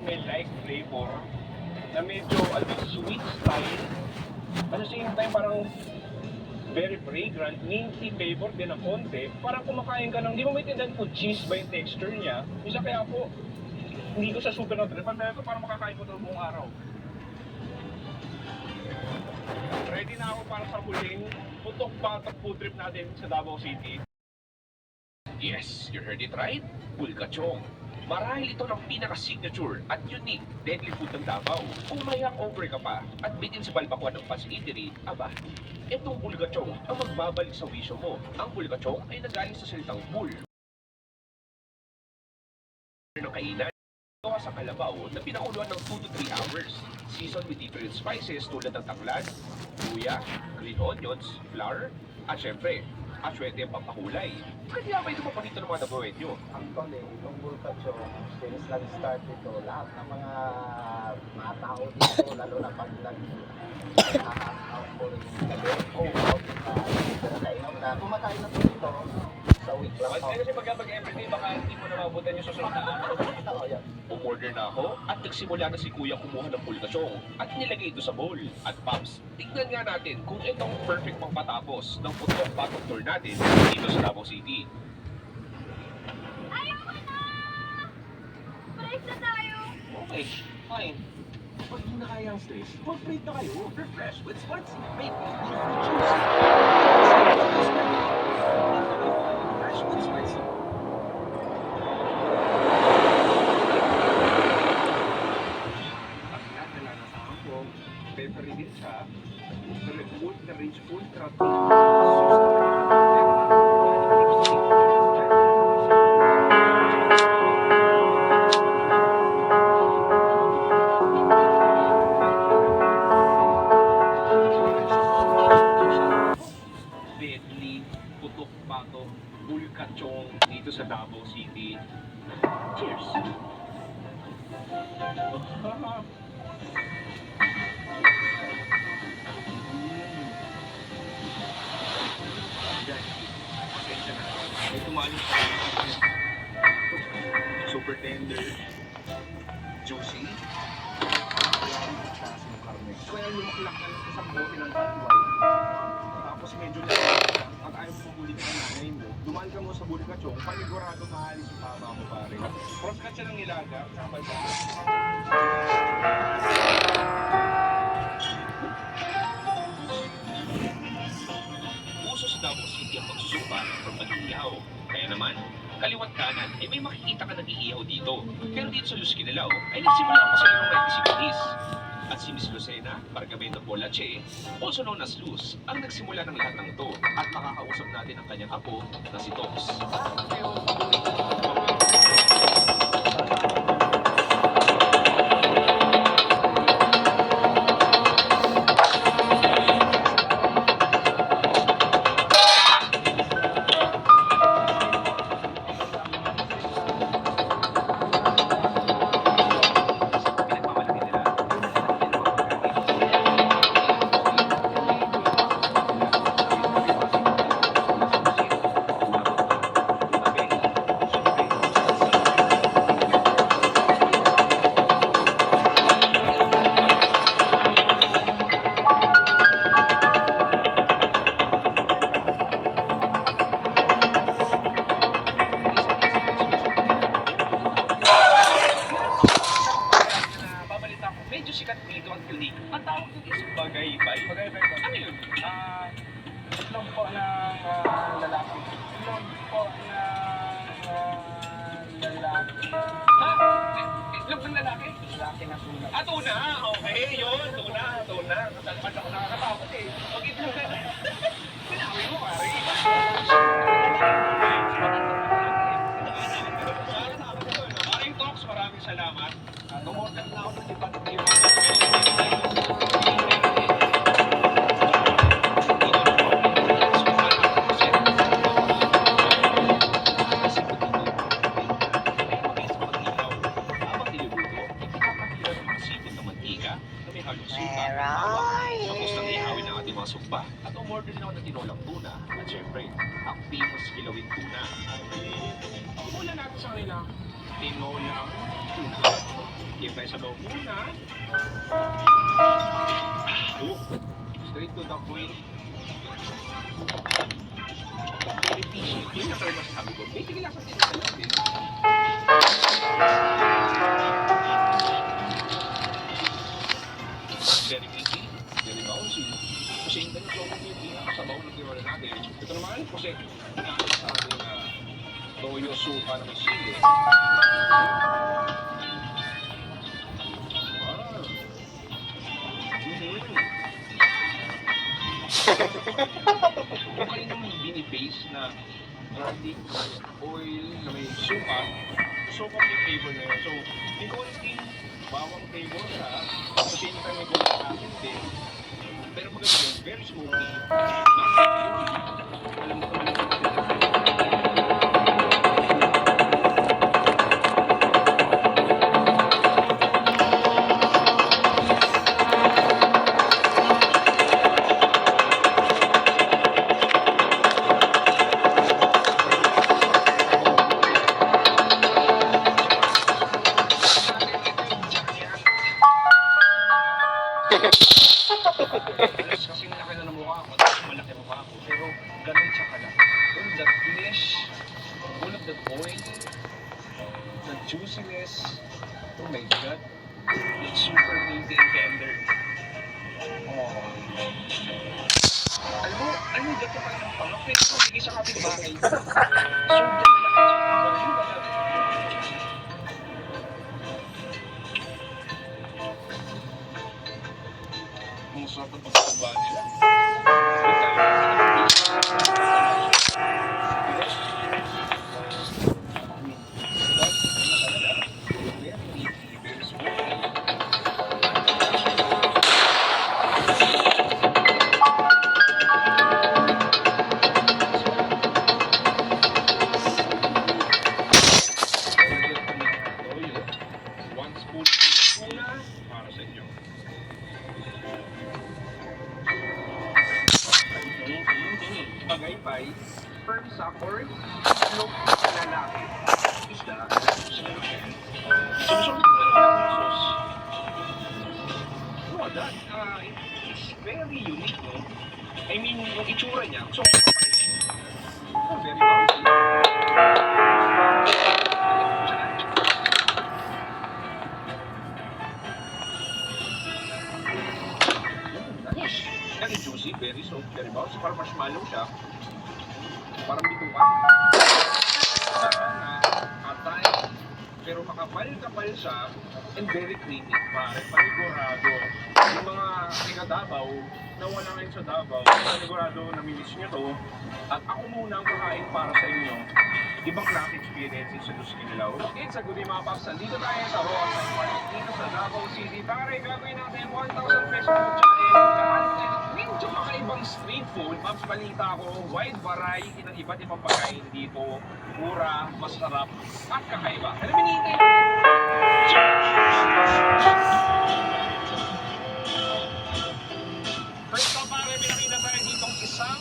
May light flavor na medyo sweet style. At the same time, parang very fragrant, minty flavor din ng konti. Parang kumakain ka ng, di mo maintindihan kung cheese ba yung texture niya. Isa kaya po, hindi ko siya super na-trip. Pero ito parang makakain ko ito buong araw. Ready na ako para sa huling putok-patok food trip natin sa Davao City. Yes, you heard it right? Pulgachong. Marahil ito ng pinaka-signature at unique deadly food ng Davao. Kung may hangover ka pa at bitin sa balbakuan ng Pas Eatery, aba, itong pulgachong ang magbabalik sa wisyo mo. Ang pulgachong ay nagaling sa salitang pul ng kainan. Gawa sa kalabaw na pinakuluan ng 2 to 3 hours. Seasoned with different spices tulad ng tanglad, luya, green onions, flour, at syempre, aswete ang pampakulay. Kaya ba ito papanito ng mga nagawin nyo? Actually, itong bulkacho, since nag-start ito, lahat ng mga tao dito, lalo na pag nag-out po rin gabi, na kumakain na po dito sa week lang. Kasi pag everyday, baka hindi mo na mabutan yung susunod na araw. Oo, yan. Umorder na ako at nagsimula na si Kuya kumuha ng pulgachong at nilagay ito sa bowl. At Pops, tignan nga natin kung itong perfect pang patapos ng putok-patok tour natin dito sa Davao City. Ayoko na! Break na tayo! Okay, fine. Pag hindi na kaya ang stress, mag-break na kayo. Refresh with Sports Make Me Fresh with Sports. Peppery din siya. Ultra rich, ultra deadly, putok-patok, bulkachong dito sa Davao City. Cheers! Pasensya na. May tumaling pa rin. Super tender. Juicy. Kaya yung maklak na lang sa bote ng tatway. Tapos medyo lang. Pag ayaw mo mahuli ka ng nanay mo, dumaan ka mo sa bulkachong, panigurado maalis yung tama mo pare. Cross cut siya ng nilaga, sa balsa. Uso sa Davao City ang pagsusumpa from pag-iihaw. Kaya naman, kaliwat kanan ay may makikita ka nag-iihaw dito. Pero dito sa Luz Kinilao ay nagsimula pa sila ng 1960s. At si Miss Lucena Bargamento Polache, also known as Luz, ang nagsimula ng lahat ng ito. At makakausap natin ang kanyang apo na si Tox. Medyo sikat dito ang clinic. Ang tawag dito is Bagay-Bay. Bagay-bay ba? Ano yun? Itlog po ng lalaki. Itlog po ng lalaki. Ha? Itlog ng lalaki? Lalaki na tuna. Ah, tuna. Okay, yun. Tuna. Ba't ako nakakatakot eh? Pag itlog na Pinawi mo, pare. Maring Talks, maraming salamat. Tumorder na ako ng iba't ibang Tapos nang ihawin ang ating mga sumpa at umorder din ako ng tinolang tuna at syempre, ang famous kilawin tuna. Simulan natin sa kanila. Tinolang tuna. Lagyan tayo sa bawang muna. Straight to the point. Very fishy. Yun na talaga sabi ko. Basically, nasa tinita natin. Very crispy. Very bouncy. Kasi yung ganun sobrang yung pinakasabaw na tinola natin. Ito naman, kasi pinakita sa ating toyo supa na may sili. Kung kayo naman binibase na garlic, oil, na may suka, sopa yung flavor na yun. So, yung konting bawang flavor siya, at the same time may konting asin din. Pero maganda yun, very smoky. Alam mo naman yung kasi malaki na ng mukha ko, tapos malaki mukha ko, pero ganun siya kalaki. All of that flesh, all of that oil, the juiciness, oh my God, it's super meaty and tender. Oh. Alam mo, gato ka ng pangak, pwede mo bigay sa kapitbahay. Sobrang malaki sa value ba lang? Ang sarap ng pagkakaba nila. One spoon tuna para sa inyo. Bagay-bay, firm sa pork, itlog na lalaki, isda, sinusin. Susunod ko lang ang sauce. No, that, it's very unique, no? I mean, yung itsura niya, so, oh, very bouncy. Nice. Very juicy, very soft, very bouncy. Parang marshmallow siya. Parang bituka. Atay. Pero makapal-kapal siya and very creamy. Pare, panigurado. Yung mga taga-Davao na wala ngayon sa Davao, panigurado namimiss nyo to. At ako muna ang kakain para sa inyo. Ibang klase experience sa Los Quilaw. It's a good day mga paps. Dito tayo sa Roasan Park dito sa Davao City. Pare, gagawin natin 1,000 pesos per challenge. Medyo kakaibang street food. Paps, balita ko, wide variety ng iba't ibang pagkain dito. Mura, masarap, at kakaiba. Alam mo, hinihintay first of all, pare, pinakita tayo ditong isang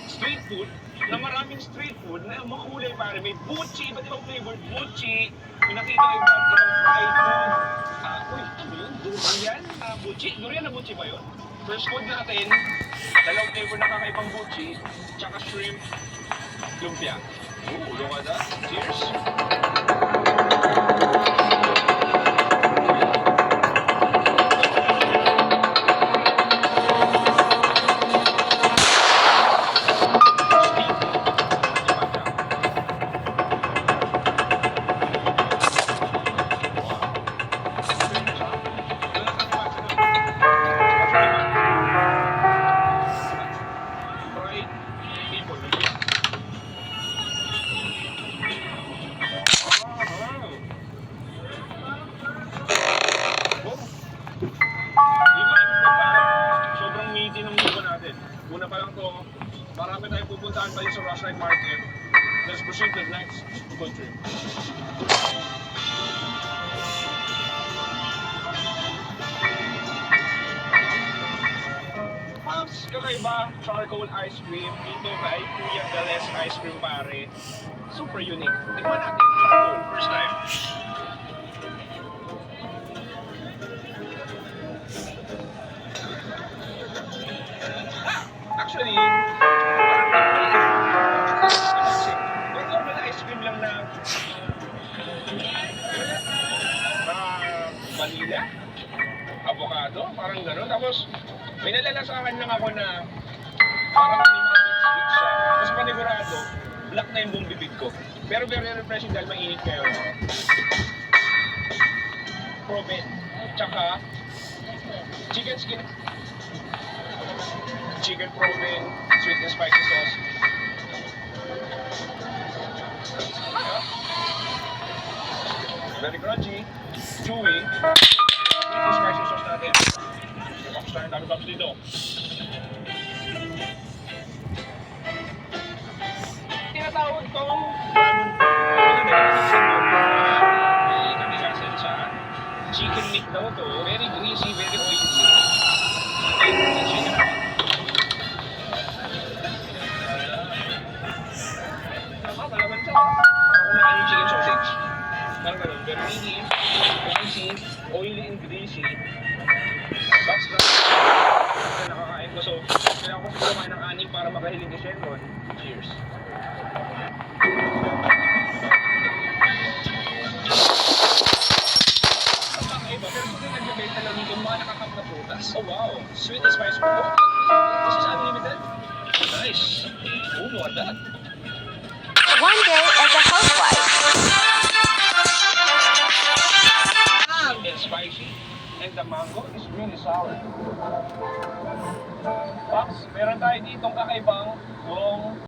street food na maraming street food na makulay pare. May buchi, iba't ibang flavored buchi. Pinakita ko iba't ibang fried food. Uy, ano yun? Durian? Buchi? Durian na buchi ba yun? First food natin, dalawang flavor na kakaibang buchi, tsaka shrimp, lumpia. Ooh, look at that. Cheers! Sobrang meaty ng lupa natin. Una pa lang to, marami tayong pupuntahan pa rin sa Rush Night Market. Let's proceed to the next food trip. Pops, kakaiba, charcoal ice cream. Dito kay Kuya Gales Ice Cream pare. Super unique. Tingnan natin, charcoal, first time. Actually, parang normal na ice cream lang na vanilla, avocado, parang gano'n. Tapos, may nalalasahan lang ako na parang may mga bits-bits siya. Tapos panigurado, black na yung buong bibig ko. Pero very refreshing dahil mainit ngayon. Proven. Tsaka, chicken skin. Chicken proven, sweet and spicy sauce. Very crunchy, chewy. Sweet and spicy sauce natin. Yung box tayo, dami box dito. Tinatawag tong chicken meat daw to. Very greasy, very oily. And chicken natin. Tama, malaman siya. Parang kumakain yung chicken sausage. Parang ganun, very meaty, spicy, oily and greasy. That's na nakakain ko. So, kailangan ko siguro kumain ng 6 para makahiling kay Shenron. Cheers. Kakaiba, pero kung yung nagbibenta lang dito, mga nakakap na prutas. Oh wow, sweet and spicy po. This is unlimited. Nice. Oh, look at that. One day as a housewife. And spicy. And the mango is really sour. Pops, meron tayo ditong kakaibang long